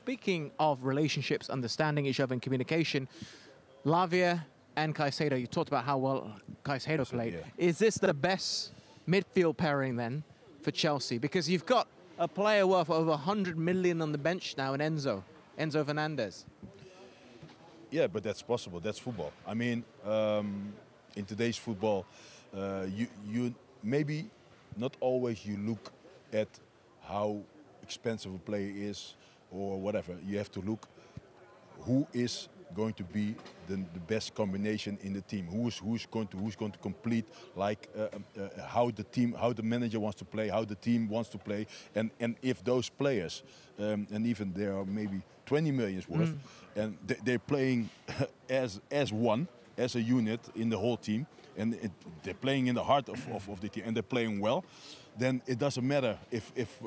speaking of relationships, understanding each other and communication, Lavia and Caicedo, you talked about how well Caicedo played. Yeah. Is this the best midfield pairing then for Chelsea? Because you've got a player worth over 100 million on the bench now in Enzo Fernandez. Yeah, but that's possible. That's football. I mean, in today's football, you maybe not always you look at how expensive a player is or whatever. You have to look who is going to be the best combination in the team. Who's going to complete, like how the manager wants to play, how the team wants to play, and if those players, and even there are maybe 20 million worth, and they're playing as one, as a unit in the whole team, and they're playing in the heart of the team, and they're playing well, then it doesn't matter if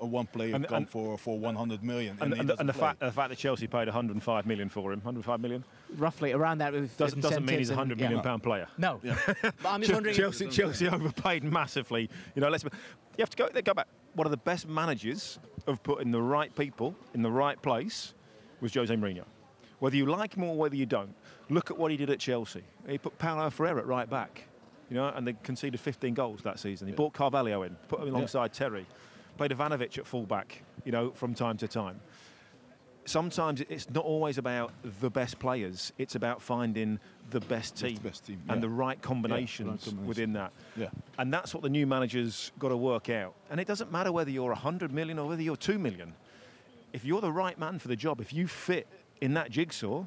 one player comes for 100 million. And the fact that Chelsea paid 105 million for him, 105 million? Roughly around that. Doesn't mean he's a 100 million pound player. No. Yeah. But I'm just wondering. Chelsea overpaid massively. You know, you have to go back. One of the best managers of putting the right people in the right place was Jose Mourinho. Whether you like him or whether you don't, look at what he did at Chelsea. He put Paulo Ferreira at right back, you know, and they conceded 15 goals that season. He brought Carvalho in, put him alongside Terry, played Ivanovic at full-back, you know, from time to time. Sometimes it's not always about the best players. It's about finding the best team, and the right combinations within that. Yeah. And that's what the new manager's got to work out. And it doesn't matter whether you're 100 million or whether you're 2 million. If you're the right man for the job, if you fit in that jigsaw,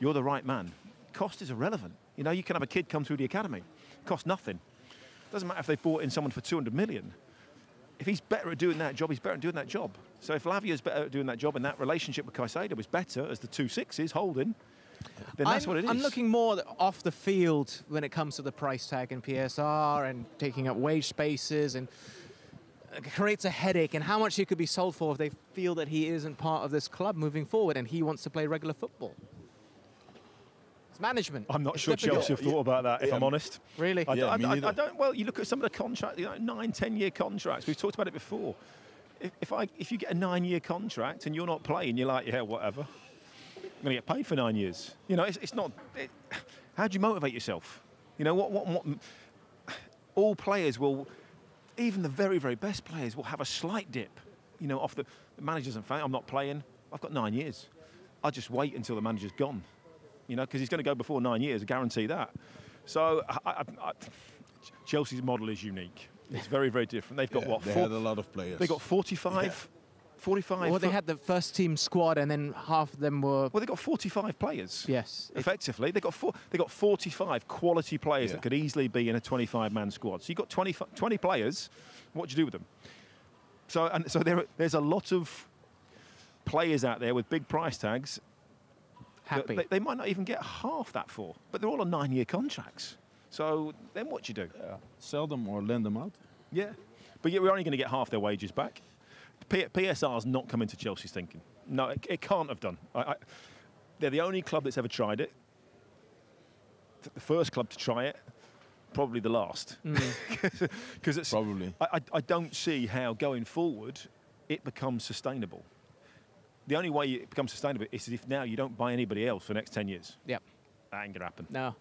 you're the right man. Cost is irrelevant. You know, you can have a kid come through the academy. Cost nothing. Doesn't matter if they've brought in someone for 200 million. If he's better at doing that job, he's better at doing that job. So if Lavia's better at doing that job and that relationship with Caicedo was better as the 2-6s holding, then that's what it is. I'm looking more off the field when it comes to the price tag and PSR and taking up wage spaces, and it creates a headache, and how much he could be sold for if they feel that he isn't part of this club moving forward and he wants to play regular football. It's management. I'm not sure Chelsea have thought about that, if I'm honest. Really? I don't. Well, you look at some of the contracts, you know, 9-10-year contracts. We've talked about it before. If you get a 9-year contract and you're not playing, you're like, yeah, whatever. I'm going to get paid for 9 years. You know, it's not. How do you motivate yourself? You know, what all players will, even the very, very best players will have a slight dip. You know, off the manager's and fan. I'm not playing. I've got 9 years. I'll just wait until the manager's gone. You know, because he's going to go before 9 years, I guarantee that. So Chelsea's model is unique. It's very, very different. They've got They had a lot of players. They got 45. 45. Well, they had the first team squad, and then half of them were. Well, they got 45 players. Yes. Effectively, they got 45 quality players that could easily be in a 25-man squad. So you got 20 players. What do you do with them? So there's a lot of players out there with big price tags. Happy. They might not even get half that for, but they're all on 9-year contracts. So then what do you do? Sell them or lend them out. Yeah, but we're only going to get half their wages back. PSR's not come into Chelsea's thinking. No, it can't have done. They're the only club that's ever tried it. The first club to try it, probably the last. Because it's probably. I don't see how going forward it becomes sustainable. The only way it becomes sustainable is if now you don't buy anybody else for the next 10 years. Yep. That ain't going to happen. No.